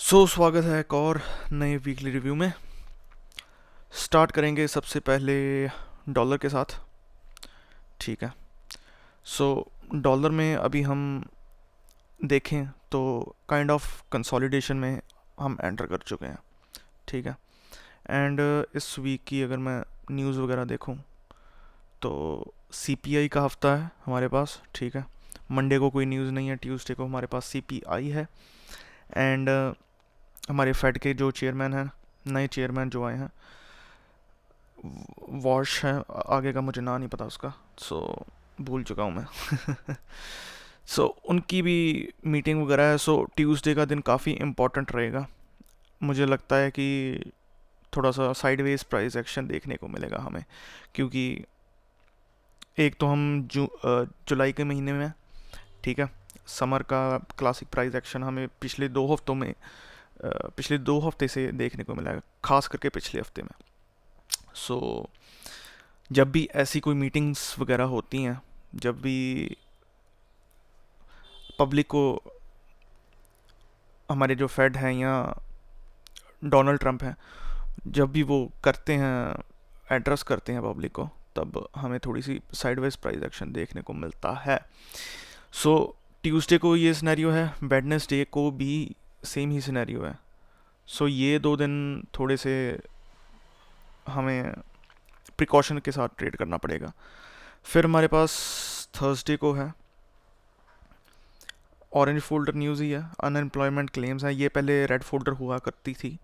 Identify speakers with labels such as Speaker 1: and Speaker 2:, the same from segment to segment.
Speaker 1: स्वागत है एक और नए वीकली रिव्यू में। स्टार्ट करेंगे सबसे पहले डॉलर के साथ। ठीक है। सो डॉलर में अभी हम देखें तो काइंड ऑफ कंसोलिडेशन में हम एंटर कर चुके हैं। ठीक है। एंड इस वीक की अगर मैं न्यूज़ वगैरह देखूं तो सीपीआई का हफ्ता है हमारे पास। ठीक है। मंडे को कोई न्यूज़ नहीं है, ट्यूसडे को हमारे पास सीपीआई है। एंड हमारे फेड के जो चेयरमैन हैं, नए चेयरमैन जो आए हैं, वॉश है, आगे का मुझे ना नहीं पता उसका, भूल चुका हूँ मैं। उनकी भी मीटिंग वगैरह है। ट्यूसडे का दिन काफ़ी इम्पोर्टेंट रहेगा। मुझे लगता है कि थोड़ा सा साइडवेज प्राइस एक्शन देखने को मिलेगा हमें, क्योंकि एक तो हम जुलाई के महीने में, ठीक है, समर का क्लासिक प्राइस एक्शन हमें पिछले 2 हफ्ते से देखने को मिला है, खास करके पिछले हफ्ते में। जब भी ऐसी कोई मीटिंग्स वगैरह होती हैं, जब भी पब्लिक को हमारे जो फेड हैं या डोनाल्ड ट्रंप हैं, जब भी वो करते हैं, एड्रेस करते हैं पब्लिक को, तब हमें थोड़ी सी साइडवेज प्राइस एक्शन देखने को मिलता है। सो ट्यूसडे को ये सिनेरियो है, वेडनेसडे को भी सेम ही सिनेरियो है। ये 2 दिन थोड़े से हमें प्रिकॉशन के साथ ट्रेड करना पड़ेगा। फिर हमारे पास थर्सडे को है ऑरेंज फोल्डर न्यूज़ ही है, अनएम्प्लॉयमेंट क्लेम्स हैं। ये पहले रेड फोल्डर हुआ करती थी,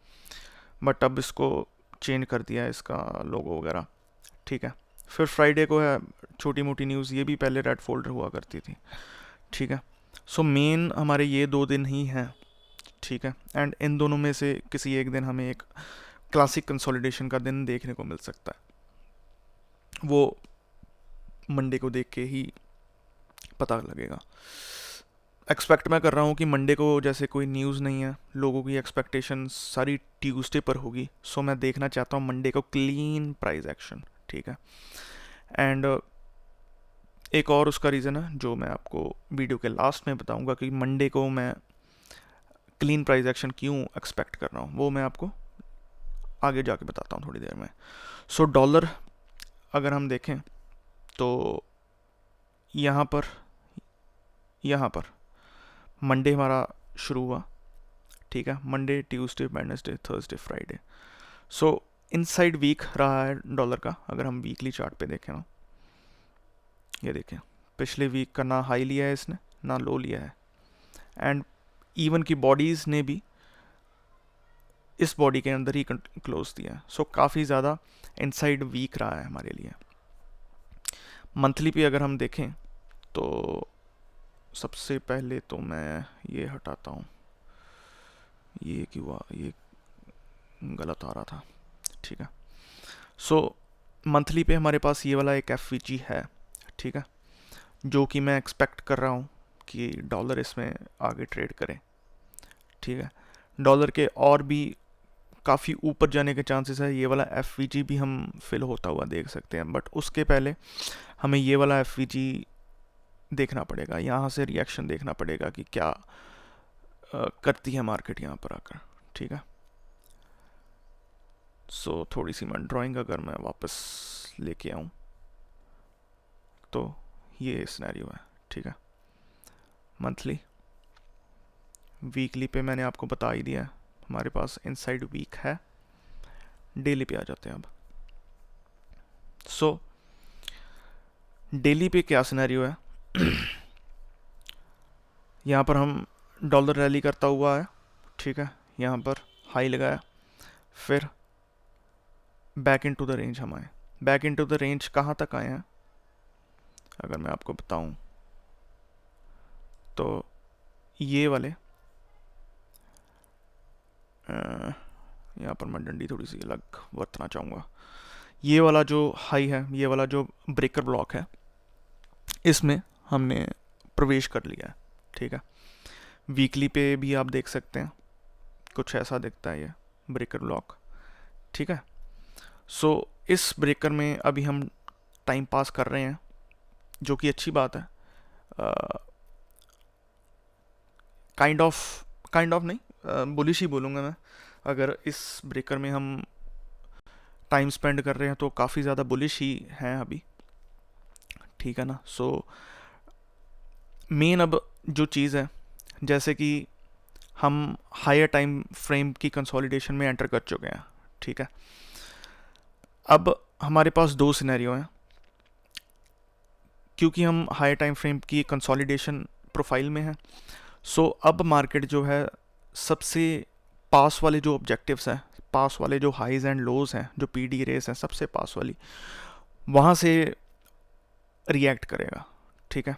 Speaker 1: बट अब इसको चेंज कर दिया है, इसका लोगो वगैरह। ठीक है। फिर फ्राइडे को है छोटी मोटी न्यूज़, ये भी पहले रेड फोल्डर हुआ करती थी। ठीक है। मेन हमारे ये 2 दिन ही हैं। ठीक है। एंड इन दोनों में से किसी एक दिन हमें एक क्लासिक कंसोलिडेशन का दिन देखने को मिल सकता है, वो मंडे को देख के ही पता लगेगा। एक्सपेक्ट मैं कर रहा हूँ कि मंडे को जैसे कोई न्यूज़ नहीं है, लोगों की एक्सपेक्टेशन सारी ट्यूसडे पर होगी। मैं देखना चाहता हूँ मंडे को क्लीन प्राइस एक्शन। ठीक है। एंड एक और उसका रीज़न है जो मैं आपको वीडियो के लास्ट में बताऊंगा कि मंडे को मैं क्लीन प्राइस एक्शन क्यों एक्सपेक्ट कर रहा हूँ, वो मैं आपको आगे जाके बताता हूँ थोड़ी देर में। डॉलर अगर हम देखें तो यहाँ पर मंडे हमारा शुरू हुआ। ठीक है। Monday, Tuesday, Wednesday, Thursday, Friday. Inside week रहा है डॉलर का। अगर हम वीकली चार्ट पे देखें ना, ये देखें, पिछले वीक का ना हाई लिया है इसने, ना लो लिया है। एंड इवन की बॉडीज़ ने भी इस बॉडी के अंदर ही क्लोज दिया है। काफ़ी ज़्यादा इनसाइड वीक रहा है हमारे लिए। मंथली पे अगर हम देखें तो सबसे पहले तो मैं ये हटाता हूँ, ये क्यों ये गलत आ रहा था। ठीक है। मंथली पे हमारे पास ये वाला एक एफ है। ठीक है। जो कि मैं एक्सपेक्ट कर रहा हूँ कि डॉलर इसमें आगे ट्रेड करे। ठीक है। डॉलर के और भी काफ़ी ऊपर जाने के चांसेस है। ये वाला एफ भी हम फिल होता हुआ देख सकते हैं, बट उसके पहले हमें ये वाला एफ देखना पड़ेगा, यहाँ से रिएक्शन देखना पड़ेगा कि क्या करती है मार्केट यहाँ पर आकर। ठीक है। थोड़ी सी मैं ड्राइंग अगर मैं वापस लेके आऊँ तो ये सिनेरियो है। ठीक है। मंथली, वीकली पे मैंने आपको बता ही दिया है, हमारे पास इनसाइड वीक है। डेली पे आ जाते हैं अब। डेली पे क्या सिनेरियो है? यहाँ पर हम डॉलर रैली करता हुआ है। ठीक है। यहाँ पर हाई लगाया, फिर बैक इनटू द रेंज हम आए। बैक इनटू द रेंज कहाँ तक आए हैं अगर मैं आपको बताऊं तो ये वाले, यहाँ पर मैं डंडी थोड़ी सी अलग बरतना चाहूँगा। ये वाला जो हाई है, ये वाला जो ब्रेकर ब्लॉक है, इसमें हमने प्रवेश कर लिया है। ठीक है। वीकली पे भी आप देख सकते हैं, कुछ ऐसा दिखता है ये ब्रेकर ब्लॉक। ठीक है। इस ब्रेकर में अभी हम टाइम पास कर रहे हैं, जो कि अच्छी बात है। काइंड ऑफ नहीं, बुलिश ही बोलूँगा मैं। अगर इस ब्रेकर में हम टाइम स्पेंड कर रहे हैं तो काफ़ी ज़्यादा बुलिश ही हैं अभी, ठीक है ना। सो मेन अब जो चीज़ है, जैसे कि हम हायर टाइम फ्रेम की कंसोलिडेशन में एंटर कर चुके हैं, ठीक है। अब हमारे पास दो सिनेरियो हैं, क्योंकि हम हायर टाइम फ्रेम की कंसोलिडेशन प्रोफाइल में हैं। सो अब मार्केट जो है सबसे पास वाले जो ऑब्जेक्टिव्स हैं, पास वाले जो हाइज एंड लोज हैं, जो पी डी रेस हैं सबसे पास वाली, वहाँ से रिएक्ट करेगा, ठीक है।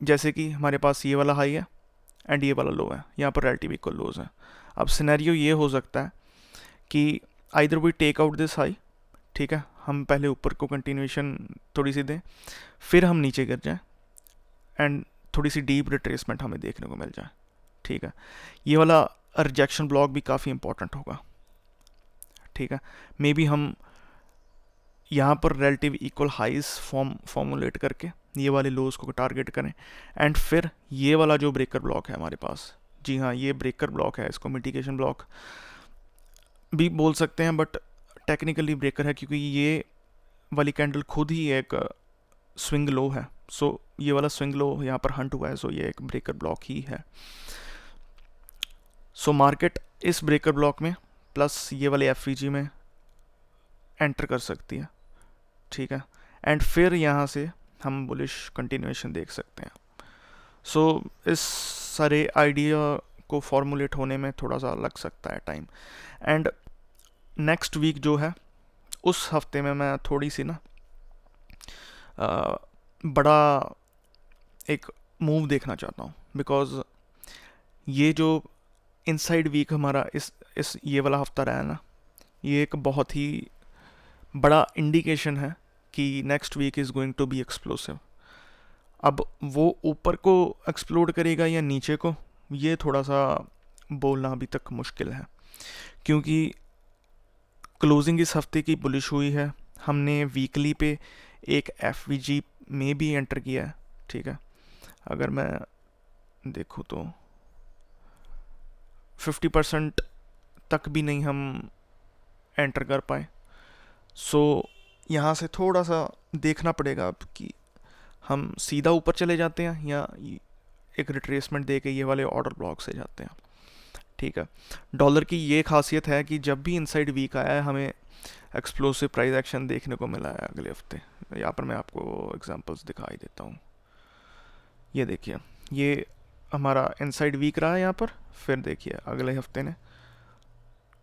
Speaker 1: जैसे कि हमारे पास ये वाला हाई है एंड ये वाला लो है, यहाँ पर रिलेटिव इक्वल लोज है। अब सिनेरियो ये हो सकता है कि either we take out this high, ठीक है, हम पहले ऊपर को कंटिन्यूएशन थोड़ी सी दें, फिर हम नीचे गिर जाएं एंड थोड़ी सी डीप रिट्रेसमेंट हमें देखने को मिल जाए, ठीक है। ये वाला रिजेक्शन ब्लॉक भी काफ़ी इंपॉर्टेंट होगा, ठीक है। मे बी हम यहाँ पर रिलेटिव इक्वल हाइज फॉर्मुलेट करके ये वाले लोज को टारगेट करें एंड फिर ये वाला जो ब्रेकर ब्लॉक है हमारे पास, जी हाँ ये ब्रेकर ब्लॉक है, इसको मिटिगेशन ब्लॉक भी बोल सकते हैं, बट टेक्निकली ब्रेकर है क्योंकि ये वाली कैंडल खुद ही एक स्विंग लो है। सो ये वाला स्विंग लो यहाँ पर हंट हुआ है, सो ये एक ब्रेकर ब्लॉक ही है। सो मार्केट इस ब्रेकर ब्लॉक में प्लस ये वाले एफ में एंटर कर सकती है, ठीक है। एंड फिर यहाँ से हम बुलिश कंटिन्यूएशन देख सकते हैं। सो इस सारे आइडिया को फॉर्मुलेट होने में थोड़ा सा लग सकता है टाइम। एंड नेक्स्ट वीक जो है उस हफ्ते में मैं थोड़ी सी ना बड़ा एक मूव देखना चाहता हूँ, बिकॉज ये जो इनसाइड वीक हमारा इस ये वाला हफ्ता रहा है ना, ये एक बहुत ही बड़ा इंडिकेशन है कि next week is going to be explosive. अब वो ऊपर को एक्सप्लोड करेगा या नीचे को, ये थोड़ा सा बोलना अभी तक मुश्किल है, क्योंकि क्लोजिंग इस हफ्ते की बुलिश हुई है। हमने वीकली पे एक एफ में भी एंटर किया है, ठीक है। अगर मैं देखूँ तो 50% तक भी नहीं हम एंटर कर पाए। सो यहाँ से थोड़ा सा देखना पड़ेगा अब कि हम सीधा ऊपर चले जाते हैं या एक रिट्रेसमेंट दे के ये वाले ऑर्डर ब्लॉक से जाते हैं, ठीक है। डॉलर की ये खासियत है कि जब भी इनसाइड वीक आया है हमें एक्सप्लोसिव प्राइस एक्शन देखने को मिला है अगले हफ्ते। यहाँ पर मैं आपको एग्जांपल्स दिखाई देता हूँ। ये देखिए, ये हमारा इनसाइड वीक रहा है यहाँ पर, फिर देखिए अगले हफ्ते ने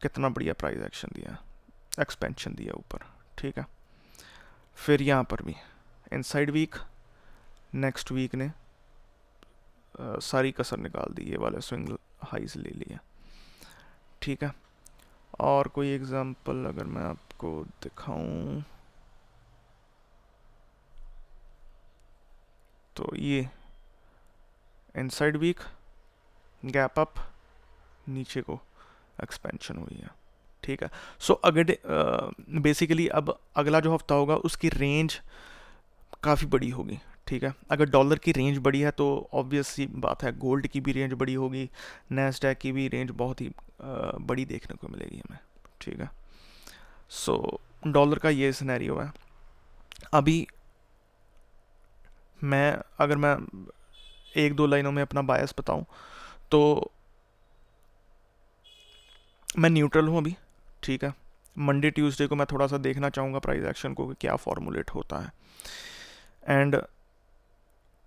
Speaker 1: कितना बढ़िया प्राइस एक्शन दिया, एक्सपेंशन दिया ऊपर, ठीक है। फिर यहाँ पर भी इनसाइड वीक, नेक्स्ट वीक ने सारी कसर निकाल दी, ये वाले स्विंग हाइज ले लिया, ठीक है। और कोई एग्जांपल अगर मैं आपको दिखाऊं तो ये इनसाइड वीक गैप अप, नीचे को एक्सपेंशन हुई है, ठीक है। सो अगर बेसिकली अब अगला जो हफ्ता होगा उसकी रेंज काफ़ी बड़ी होगी, ठीक है। अगर डॉलर की रेंज बड़ी है तो ऑब्वियस सी बात है गोल्ड की भी रेंज बड़ी होगी, नैस्डैक की भी रेंज बहुत ही बड़ी देखने को मिलेगी हमें, ठीक है। सो डॉलर का ये सिनेरियो है। अभी अगर मैं एक दो लाइनों में अपना बायस बताऊं तो मैं न्यूट्रल हूं अभी, ठीक है। मंडे ट्यूसडे को मैं थोड़ा सा देखना चाहूँगा प्राइस एक्शन को कि क्या फॉर्मुलेट होता है। एंड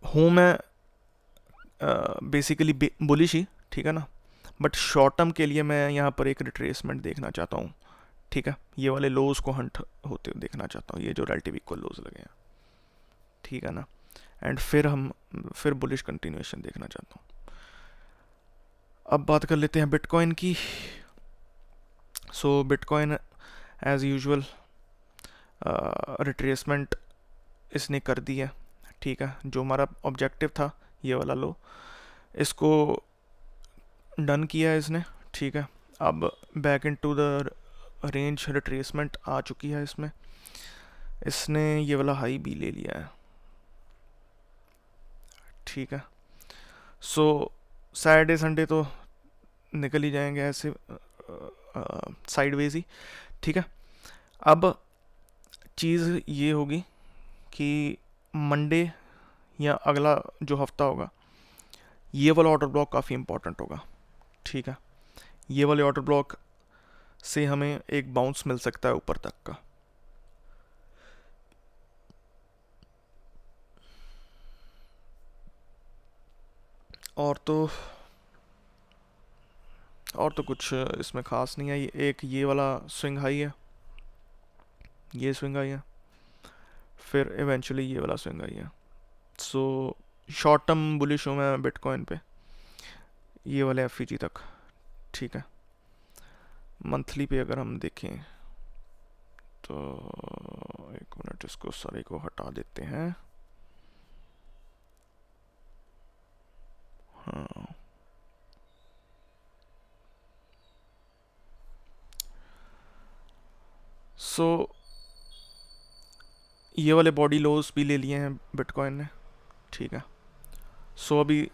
Speaker 1: हूँ मैं बेसिकली बुलिश ही, ठीक है ना, बट शॉर्ट टर्म के लिए मैं यहाँ पर एक रिट्रेसमेंट देखना चाहता हूँ, ठीक है। ये वाले लोज को हंट होते हुए देखना चाहता हूँ, ये जो रिलेटिव इक्वल लोज लगे हैं, ठीक है ना। एंड फिर बुलिश कंटिन्यूएशन देखना चाहता हूँ। अब बात कर लेते हैं बिटकॉइन की। सो बिटकॉइन एज यूजुअल रिट्रेसमेंट इसने कर दी है, ठीक है। जो हमारा ऑब्जेक्टिव था ये वाला लो, इसको डन किया है इसने, ठीक है। अब back into the range retracement आ चुकी है इसमें, इसने ये वाला हाई भी ले लिया है, ठीक है। सो सैटरडे संडे तो निकल ही जाएंगे ऐसे साइडवेज ही। ठीक है, अब चीज़ ये होगी कि मंडे या अगला जो हफ्ता होगा, ये वाला ऑर्डर ब्लॉक काफ़ी इंपॉर्टेंट होगा। ठीक है, ये वाले ऑर्डर ब्लॉक से हमें एक बाउंस मिल सकता है ऊपर तक का। और तो कुछ इसमें ख़ास नहीं है। एक ये वाला स्विंग हाई है, ये स्विंग हाई है, फिर इवेंचुअली ये वाला स्विंग हाई है। सो शॉर्ट टर्म बुलिश हूँ मैं बिटकॉइन पे ये वाले एफ तक। ठीक है, मंथली पे अगर हम देखें तो एक मिनट, इसको सारे को हटा देते हैं। हाँ, सो ये वाले बॉडी लोज भी ले लिए हैं बिटकॉइन ने। ठीक है, सो अभी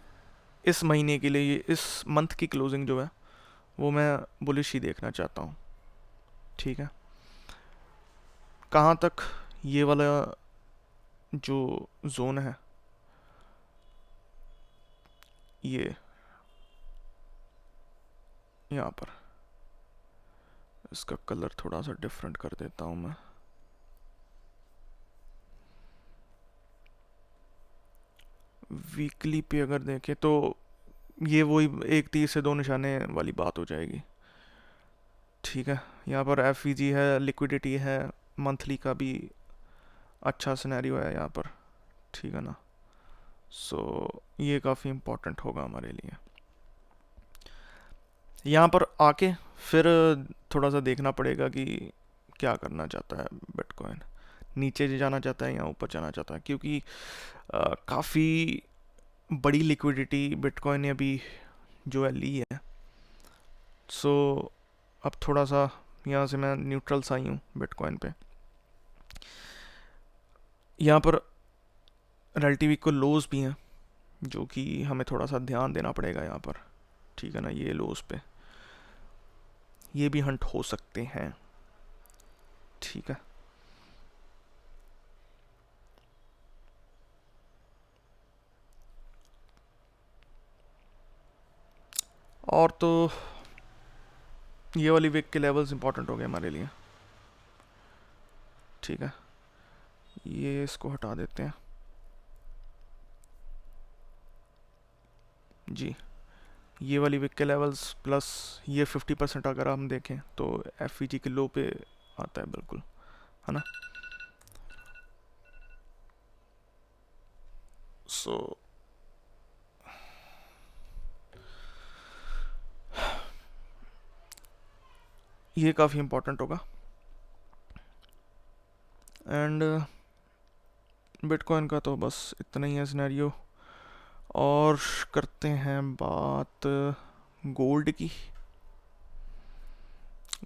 Speaker 1: इस महीने के लिए, इस मंथ की क्लोजिंग जो है वो मैं बुलिश ही देखना चाहता हूँ। ठीक है, कहाँ तक ये वाला जो जोन है, ये यहाँ पर, इसका कलर थोड़ा सा डिफरेंट कर देता हूँ मैं। वीकली पे अगर देखें तो ये वही एक तीर से दो निशाने वाली बात हो जाएगी। ठीक है, यहाँ पर एफ है, लिक्विडिटी है, मंथली का भी अच्छा सिनेरियो है यहाँ पर। ठीक है ना, सो ये काफ़ी इम्पोर्टेंट होगा हमारे लिए। यहाँ पर आके फिर थोड़ा सा देखना पड़ेगा कि क्या करना चाहता है बिटकॉइन, नीचे जाना चाहता है या ऊपर जाना चाहता है, क्योंकि काफ़ी बड़ी लिक्विडिटी बिटकॉइन ने अभी जो है ली है। सो अब थोड़ा सा यहाँ से मैं न्यूट्रल सा ही हूँ बिटकॉइन पे। यहाँ पर रिलेटिव को लोज भी हैं जो कि हमें थोड़ा सा ध्यान देना पड़ेगा यहाँ पर। ठीक है ना, ये लोज पे ये भी हंट हो सकते हैं। ठीक है, और तो ये वाली वीक के लेवल्स इंपॉर्टेंट हो गए हमारे लिए। ठीक है, ये इसको हटा देते हैं जी। ये वाली वीक के लेवल्स प्लस ये 50% अगर हम देखें तो एफ के लो पे आता है बिल्कुल, है ना। सो ये काफ़ी इम्पोर्टेंट होगा। एंड बिटकॉइन का तो बस इतना ही है सिनेरियो। और करते हैं बात गोल्ड की।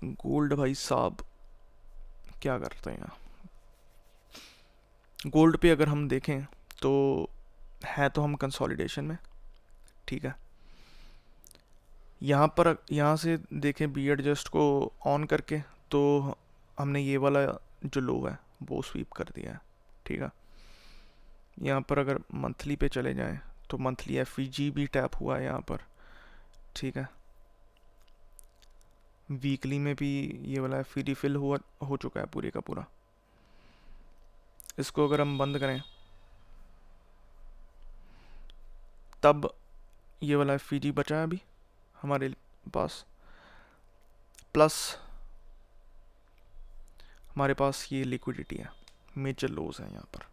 Speaker 1: गोल्ड भाई साहब क्या करते हैं, गोल्ड पे अगर हम देखें तो है तो हम कंसोलिडेशन में। ठीक है, यहाँ पर यहाँ से देखें बी एडजस्ट को ऑन करके तो हमने ये वाला जो लो है वो स्वीप कर दिया है। ठीक है, यहाँ पर अगर मंथली पे चले जाएं तो मंथली एफ भी टैप हुआ है यहाँ पर। ठीक है, वीकली में भी ये वाला एफ फिल हो चुका है पूरे का पूरा। इसको अगर हम बंद करें तब ये वाला एफ बचा है अभी हमारे पास, प्लस हमारे पास ये लिक्विडिटी है, मेजर लोज है यहाँ पर।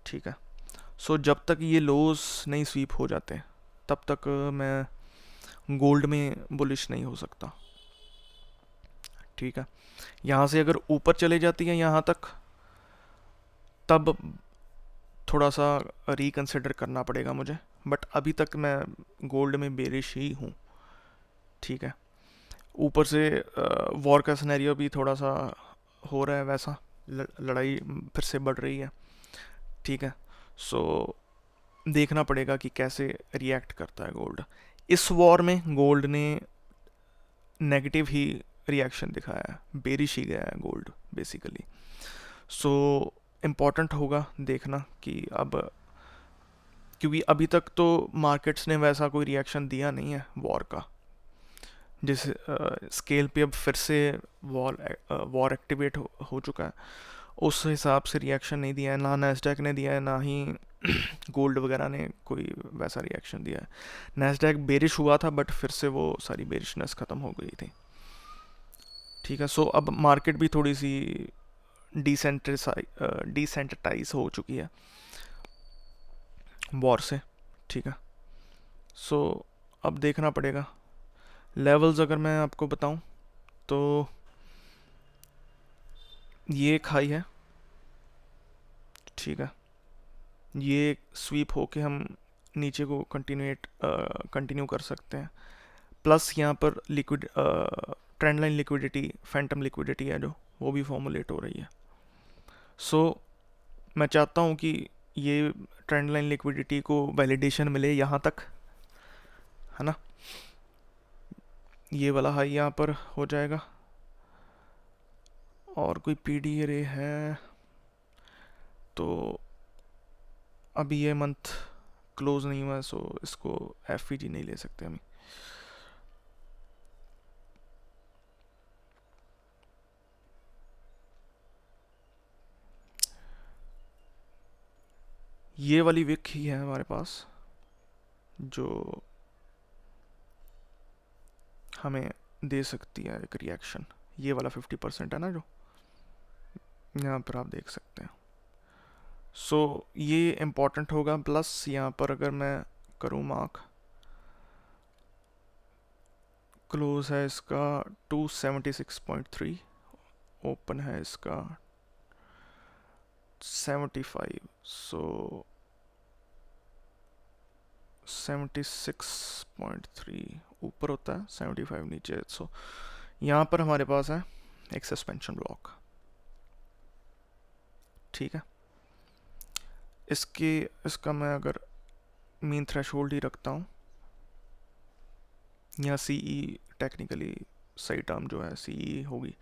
Speaker 1: ठीक है, सो जब तक ये लोज नहीं स्वीप हो जाते तब तक मैं गोल्ड में बुलिश नहीं हो सकता। ठीक है, यहाँ से अगर ऊपर चले जाती है यहाँ तक तब थोड़ा सा रिकंसिडर करना पड़ेगा मुझे, बट अभी तक मैं गोल्ड में बेरिश ही हूँ। ठीक है, ऊपर से वॉर का सिनेरियो भी थोड़ा सा हो रहा है वैसा, लड़ाई फिर से बढ़ रही है। ठीक है, सो देखना पड़ेगा कि कैसे रिएक्ट करता है गोल्ड। इस वॉर में गोल्ड ने नेगेटिव ही रिएक्शन दिखाया है, बेरिश ही गया है गोल्ड बेसिकली। सो इम्पॉर्टेंट होगा देखना कि अब, क्योंकि अभी तक तो मार्केट्स ने वैसा कोई रिएक्शन दिया नहीं है वॉर का, जिस स्केल पे अब फिर से वॉर एक्टिवेट हो चुका है, उस हिसाब से रिएक्शन नहीं दिया है, ना नैस्डैक ने दिया है, ना ही गोल्ड वगैरह ने कोई वैसा रिएक्शन दिया है। नैस्डैक बेरिश हुआ था बट फिर से वो सारी बेरिशनेस ख़त्म हो गई थी। ठीक है, सो अब मार्केट भी थोड़ी सी डिसेंट्रटाइज हो चुकी है वॉर से। ठीक है, सो अब देखना पड़ेगा लेवल्स। अगर मैं आपको बताऊं तो ये एक हाई है, ठीक है, ये स्वीप होके हम नीचे को कंटिन्यू कर सकते हैं। प्लस यहाँ पर liquid trend line liquidity, Phantom liquidity है जो, वो भी फॉर्मुलेट हो रही है। सो मैं चाहता हूँ कि ये ट्रेंड लाइन लिक्विडिटी को वैलिडेशन मिले यहाँ तक, है ना। ये वाला हाई यहाँ पर हो जाएगा, और कोई पी डी रे है तो अभी ये मंथ क्लोज नहीं हुआ है, सो इसको एफ नहीं ले सकते हम। ये वाली विक ही है हमारे पास जो हमें दे सकती है एक रिएक्शन। ये वाला 50% है ना जो यहाँ पर आप देख सकते हैं। सो ये इम्पोर्टेंट होगा। प्लस यहाँ पर अगर मैं करूँ मार्क, क्लोज है इसका 276.3, ओपन है इसका 75, सो 76.3 ऊपर होता है, 75 नीचे। सो यहाँ पर हमारे पास है एक सस्पेंशन ब्लॉक, ठीक है। इसका मैं अगर मीन थ्रेशोल्ड ही रखता हूँ, यहाँ सी ई टेक्निकली सही टर्म जो है सी ई होगी।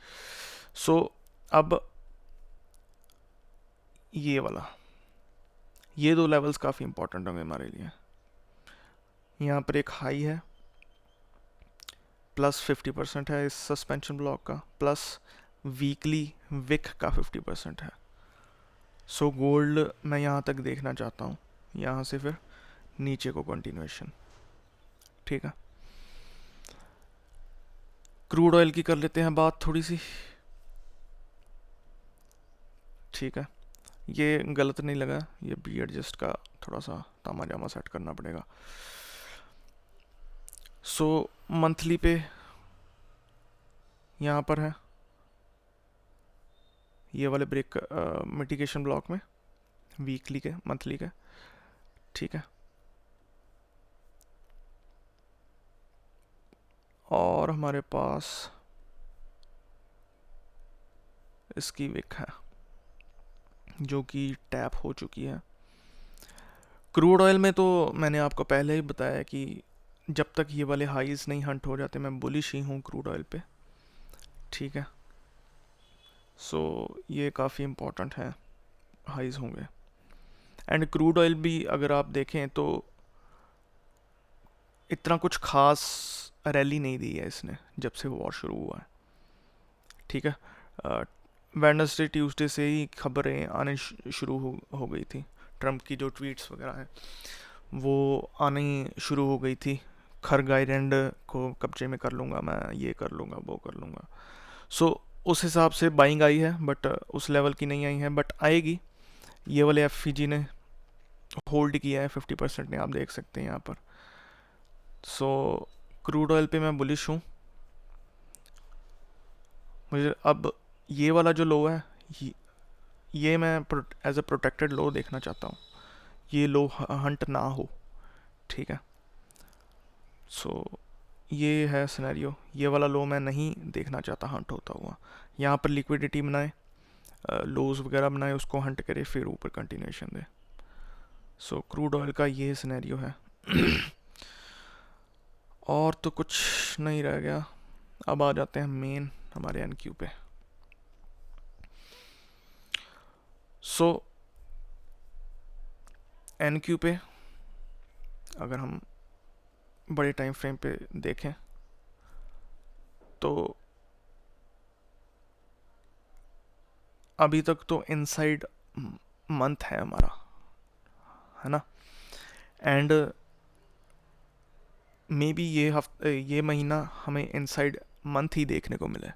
Speaker 1: सो अब ये वाला, ये दो लेवल्स काफ़ी इंपॉर्टेंट होंगे हमारे लिए। यहाँ पर एक हाई है, प्लस 50% है इस सस्पेंशन ब्लॉक का, प्लस वीकली विक का 50% है। सो गोल्ड मैं यहाँ तक देखना चाहता हूँ, यहाँ से फिर नीचे को कंटिन्यूएशन, ठीक है। क्रूड ऑयल की कर लेते हैं बात थोड़ी सी, ठीक है। ये गलत नहीं लगा, ये बी एडजस्ट का थोड़ा सा तामा जामा सेट करना पड़ेगा। सो मंथली पे यहाँ पर है ये वाले ब्रेक मिटिगेशन ब्लॉक में, वीकली के मंथली के, ठीक है। और हमारे पास इसकी विक है जो कि टैप हो चुकी है। क्रूड ऑयल में तो मैंने आपको पहले ही बताया कि जब तक ये वाले हाईज नहीं हंट हो जाते मैं बुलिश ही हूँ क्रूड ऑयल पे, ठीक है। सो ये काफ़ी इम्पोर्टेंट है, हाईज होंगे। एंड क्रूड ऑयल भी अगर आप देखें तो इतना कुछ खास रैली नहीं दी है इसने जब से वॉर शुरू हुआ है, ठीक है। वेडनेसडे ट्यूसडे से ही खबरें आने शुरू हो गई थी, ट्रम्प की जो ट्वीट्स वगैरह हैं वो आनी शुरू हो गई थी। खर्ग आइलैंड को कब्जे में कर लूँगा मैं, ये कर लूँगा, वो कर लूँगा। सो उस हिसाब से बाइंग आई है, बट उस लेवल की नहीं आई है, बट आएगी। ये वाले एफ ने होल्ड किया है 50% ने, आप देख सकते हैं यहाँ पर। सो क्रूड ऑयल पे मैं बुलिश हूँ। मुझे अब ये वाला जो लो है ये मैं एज अ प्रोटेक्टेड लो देखना चाहता हूँ, ये लो हंट ना हो, ठीक है। सो ये है सिनेरियो, ये वाला लो मैं नहीं देखना चाहता हंट होता हुआ। यहाँ पर लिक्विडिटी बनाए, लोज वगैरह बनाए, उसको हंट करे, फिर ऊपर कंटिन्यूएशन दे। सो क्रूड ऑयल का ये सिनेरियो है। और तो कुछ नहीं रह गया। अब आ जाते हैं मेन हमारे एनक्यू पे। सो एनक्यू पे अगर हम बड़े टाइम फ्रेम पे देखें तो अभी तक तो इनसाइड मंथ है हमारा, है ना। एंड मे बी ये महीना हमें इनसाइड मंथ ही देखने को मिले,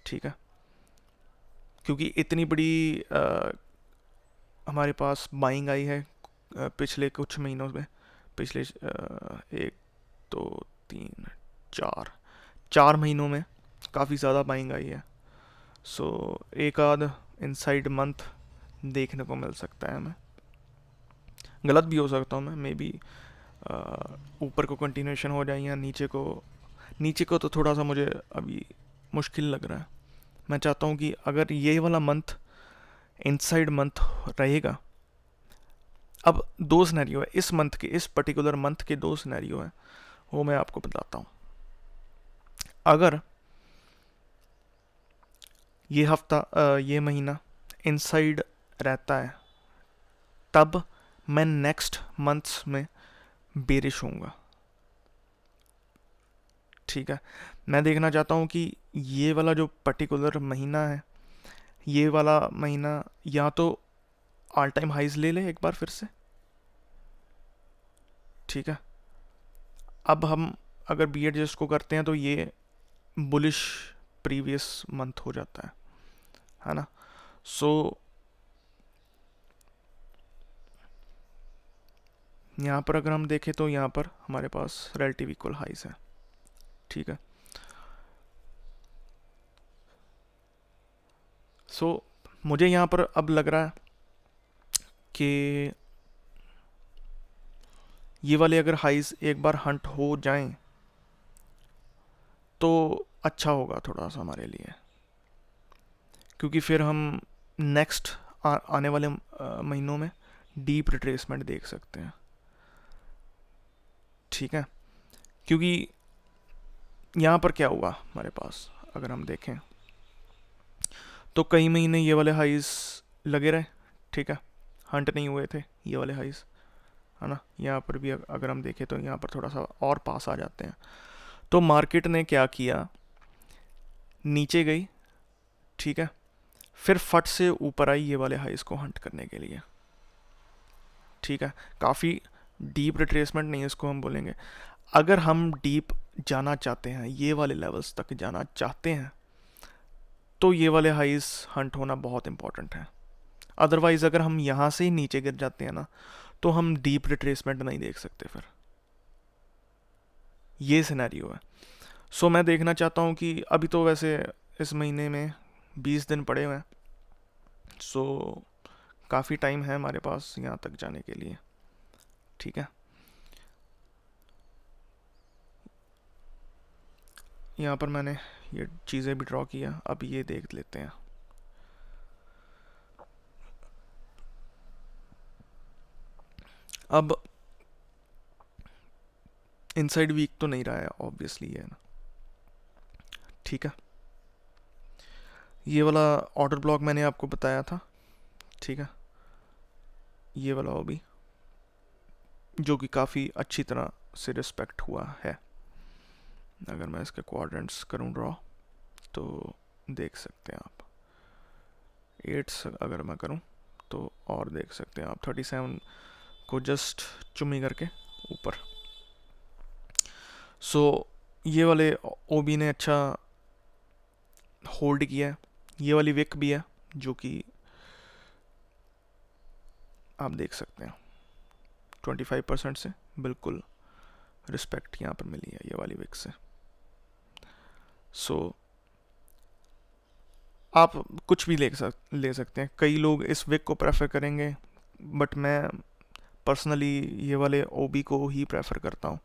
Speaker 1: ठीक है। क्योंकि इतनी बड़ी हमारे पास बाइंग आई है पिछले कुछ महीनों में। पिछले एक दो तीन चार 4 महीनों में काफ़ी ज़्यादा बाइंग आई है। सो एक आध इनसाइड मंथ देखने को मिल सकता है हमें। गलत भी हो सकता हूँ मैं, मे बी ऊपर को कंटिन्यूशन हो जाए या नीचे को तो थोड़ा सा मुझे अभी मुश्किल लग रहा है। मैं चाहता हूँ कि अगर ये वाला मंथ इनसाइड मंथ रहेगा। अब दो सिनेरियो है इस मंथ के, इस पर्टिकुलर मंथ के दो सिनेरियो है, वो मैं आपको बताता हूँ। अगर ये महीना इनसाइड रहता है तब मैं नेक्स्ट मंथ्स में बेरिश होऊंगा, ठीक है। मैं देखना चाहता हूँ कि ये वाला जो पर्टिकुलर महीना है, ये वाला महीना या तो ऑल टाइम हाइज ले ले एक बार फिर से, ठीक है। अब हम अगर बी एडजस्ट को करते हैं तो ये बुलिश प्रीवियस मंथ हो जाता है ना। सो यहाँ पर अगर हम देखें तो यहाँ पर हमारे पास रिलेटिव इक्वल हाइज है, ठीक है। सो मुझे यहाँ पर अब लग रहा है कि ये वाले अगर हाइज एक बार हंट हो जाएं तो अच्छा होगा थोड़ा सा हमारे लिए, क्योंकि फिर हम नेक्स्ट आने वाले महीनों में डीप रिट्रेसमेंट देख सकते हैं, ठीक है। क्योंकि यहाँ पर क्या हुआ हमारे पास, अगर हम देखें तो कई महीने ये वाले हाइज लगे रहे, ठीक है, हंट नहीं हुए थे ये वाले हाइज, है ना। यहाँ पर भी अगर हम देखें तो यहाँ पर थोड़ा सा और पास आ जाते हैं। तो मार्केट ने क्या किया, नीचे गई, ठीक है, फिर फट से ऊपर आई ये वाले हाइज को हंट करने के लिए, ठीक है। काफ़ी डीप रिट्रेसमेंट नहीं है इसको हम बोलेंगे। अगर हम डीप जाना चाहते हैं, ये वाले लेवल्स तक जाना चाहते हैं, तो ये वाले हाइज हंट होना बहुत इंपॉर्टेंट है। अदरवाइज अगर हम यहाँ से ही नीचे गिर जाते हैं ना, तो हम डीप रिट्रेसमेंट नहीं देख सकते फिर। ये सिनेरियो है। सो मैं देखना चाहता हूँ कि अभी तो वैसे इस महीने में 20 दिन पड़े हुए हैं। सो काफ़ी टाइम है हमारे पास यहाँ तक जाने के लिए, ठीक है। यहाँ पर मैंने ये चीज़ें भी ड्रॉ किया, अब ये देख लेते हैं। अब इनसाइड वीक तो नहीं रहा है ऑब्वियसली, है ना, ठीक है। ये वाला ऑर्डर ब्लॉक मैंने आपको बताया था, ठीक है। ये वाला वो भी जो कि काफ़ी अच्छी तरह से रिस्पेक्ट हुआ है। अगर मैं इसके क्वाड्रेंट्स करूँ ड्रॉ तो देख सकते हैं आप, 8 अगर मैं करूँ तो और देख सकते हैं आप 37 को जस्ट चुम्मी करके ऊपर। सो ये वाले ओबी ने अच्छा होल्ड किया है। ये वाली विक भी है जो कि आप देख सकते हैं 25% से बिल्कुल रिस्पेक्ट यहाँ पर मिली है ये वाली विक से। सो आप कुछ भी ले सकते हैं। कई लोग इस विक को प्रेफर करेंगे, बट मैं पर्सनली ये वाले ओबी को ही प्रेफर करता हूँ।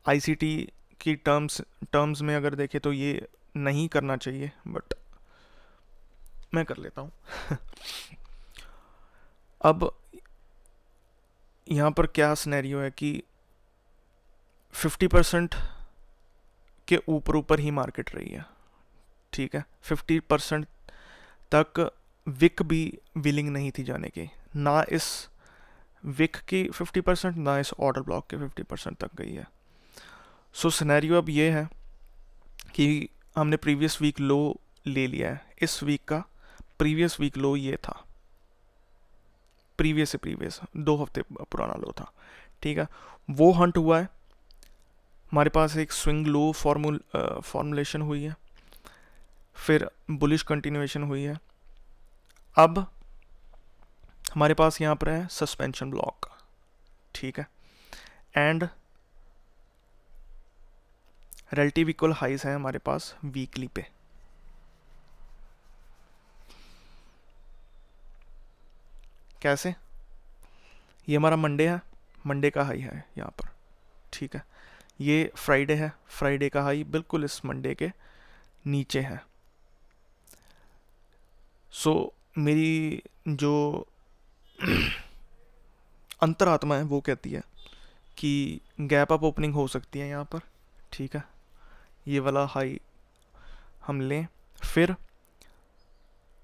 Speaker 1: आईसीटी की टर्म्स में अगर देखें तो ये नहीं करना चाहिए, बट मैं कर लेता हूँ। अब यहाँ पर क्या सिनेरियो है कि 50% के ऊपर ऊपर ही मार्केट रही है, ठीक है। 50% तक विक भी विलिंग नहीं थी जाने की, ना इस विक की 50% ना इस ऑर्डर ब्लॉक के 50% तक गई है। सो सिनेरियो अब ये है कि हमने प्रीवियस वीक लो ले लिया है, इस वीक का प्रीवियस वीक लो ये था, प्रीवियस से प्रीवियस 2 हफ्ते पुराना लो था, ठीक है। वो हंट हुआ है, हमारे पास एक स्विंग लो फॉर्मुलेशन हुई है, फिर बुलिश कंटिन्यूएशन हुई है। अब हमारे पास यहाँ पर है सस्पेंशन ब्लॉक, ठीक है, एंड रिलेटिव इक्वल हाइज है हमारे पास वीकली पे। कैसे? ये हमारा मंडे है, मंडे का हाई है यहाँ पर, ठीक है। ये फ्राइडे है, फ्राइडे का हाई बिल्कुल इस मंडे के नीचे है। सो मेरी जो अंतरात्मा है वो कहती है कि गैप अप ओपनिंग हो सकती है यहाँ पर, ठीक है। ये वाला हाई हम लें, फिर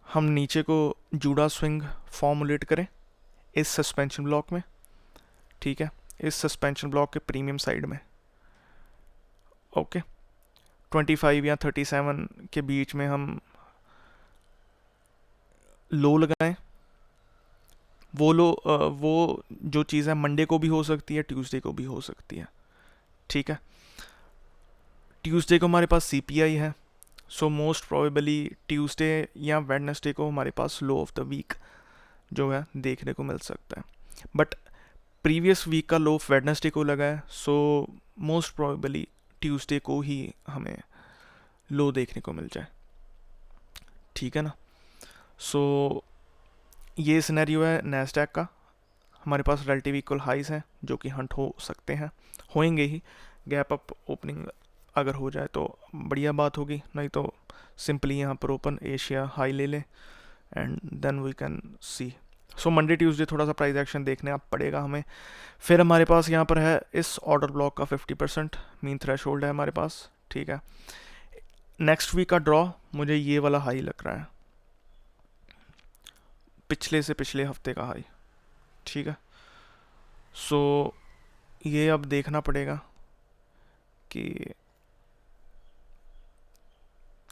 Speaker 1: हम नीचे को जूड़ा स्विंग फॉर्मुलेट करें इस सस्पेंशन ब्लॉक में, ठीक है, इस सस्पेंशन ब्लॉक के प्रीमियम साइड में, ओके। 25 या 37 के बीच में हम लो लगाएं। वो जो चीज़ है मंडे को भी हो सकती है, ट्यूसडे को भी हो सकती है, ठीक है। ट्यूसडे को हमारे पास सीपीआई है, सो मोस्ट प्रोबेबली ट्यूसडे या वेडनेसडे को हमारे पास लो ऑफ द वीक जो है देखने को मिल सकता है। बट प्रीवियस वीक का लो वेडनेसडे को लगा है, सो मोस्ट प्रोबेबली ट्यूसडे को ही हमें लो देखने को मिल जाए, ठीक है ना। सो ये सिनेरियो है नैस्डैक का। हमारे पास रिलेटिव इक्वल हाइज हैं जो कि हंट हो सकते हैं, होंगे ही। गैप अप ओपनिंग अगर हो जाए तो बढ़िया बात होगी, नहीं तो सिंपली यहाँ पर ओपन एशिया हाई ले लें and then we can see. So Monday Tuesday थोड़ा सा प्राइस एक्शन देखने आप पड़ेगा हमें। फिर हमारे पास यहाँ पर है इस ऑर्डर ब्लॉक का 50% मीन थ्रेश होल्ड है हमारे पास, ठीक है। नेक्स्ट वीक का ड्रॉ मुझे ये वाला हाई लग रहा है, पिछले से पिछले हफ्ते का हाई, ठीक है। सो ये अब देखना पड़ेगा कि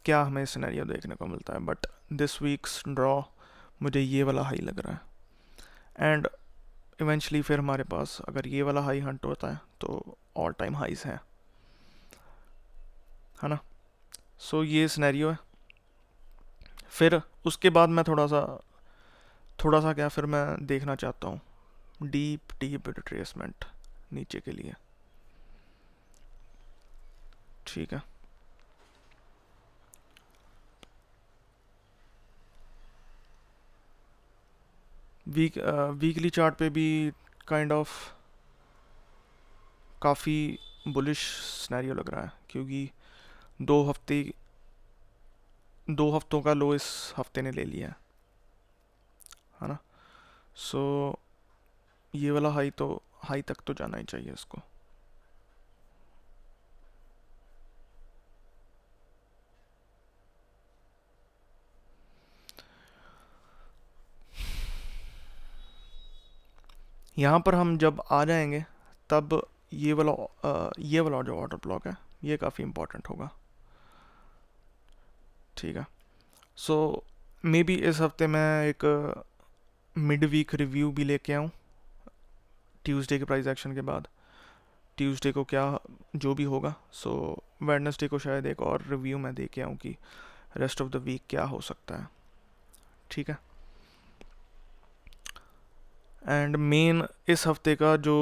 Speaker 1: क्या हमें सिनेरियो देखने को मिलता है, बट दिस वीक्स ड्रॉ मुझे ये वाला हाई लग रहा है। एंड इवेंचुअली फिर हमारे पास अगर ये वाला हाई हंट होता है तो ऑल टाइम हाइज है ना। सो ये सिनेरियो है। फिर उसके बाद मैं थोड़ा सा क्या फिर मैं देखना चाहता हूँ डीप डीप रिट्रेसमेंट नीचे के लिए, ठीक है। वीकली चार्ट पे भी काइंड ऑफ काफ़ी बुलिश सिनेरियो लग रहा है, क्योंकि 2 हफ्ते 2 हफ्तों का लो इस हफ्ते ने ले लिया है ना। सो ये वाला हाई तक तो जाना ही चाहिए इसको। यहाँ पर हम जब आ जाएंगे तब ये वाला जो ऑर्डर ब्लॉक है ये काफ़ी इम्पोर्टेंट होगा, ठीक है। सो मे बी इस हफ्ते मैं एक मिड वीक रिव्यू भी लेके आऊँ ट्यूसडे के प्राइस एक्शन के बाद। ट्यूसडे को क्या जो भी होगा, सो वेडनेसडे को शायद एक और रिव्यू मैं दे के आऊँ कि रेस्ट ऑफ द वीक क्या हो सकता है, ठीक है। एंड मेन इस हफ्ते का जो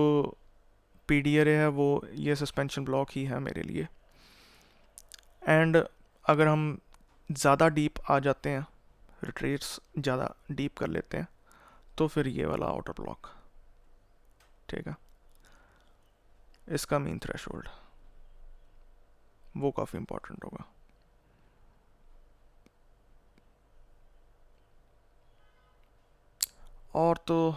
Speaker 1: पीडीआर है वो ये सस्पेंशन ब्लॉक ही है मेरे लिए। एंड अगर हम ज़्यादा डीप आ जाते हैं, रिट्रेट्स ज़्यादा डीप कर लेते हैं, तो फिर ये वाला आउटर ब्लॉक, ठीक है, इसका मीन थ्रेशोल्ड वो काफ़ी इंपॉर्टेंट होगा। और तो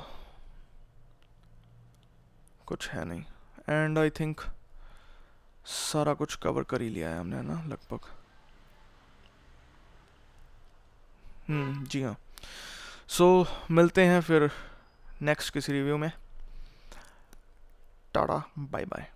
Speaker 1: कुछ है नहीं। एंड आई थिंक सारा कुछ कवर कर ही लिया है हमने, है ना, लगभग। जी हाँ। सो मिलते हैं फिर नेक्स्ट किसी रिव्यू में। Tata, bye bye.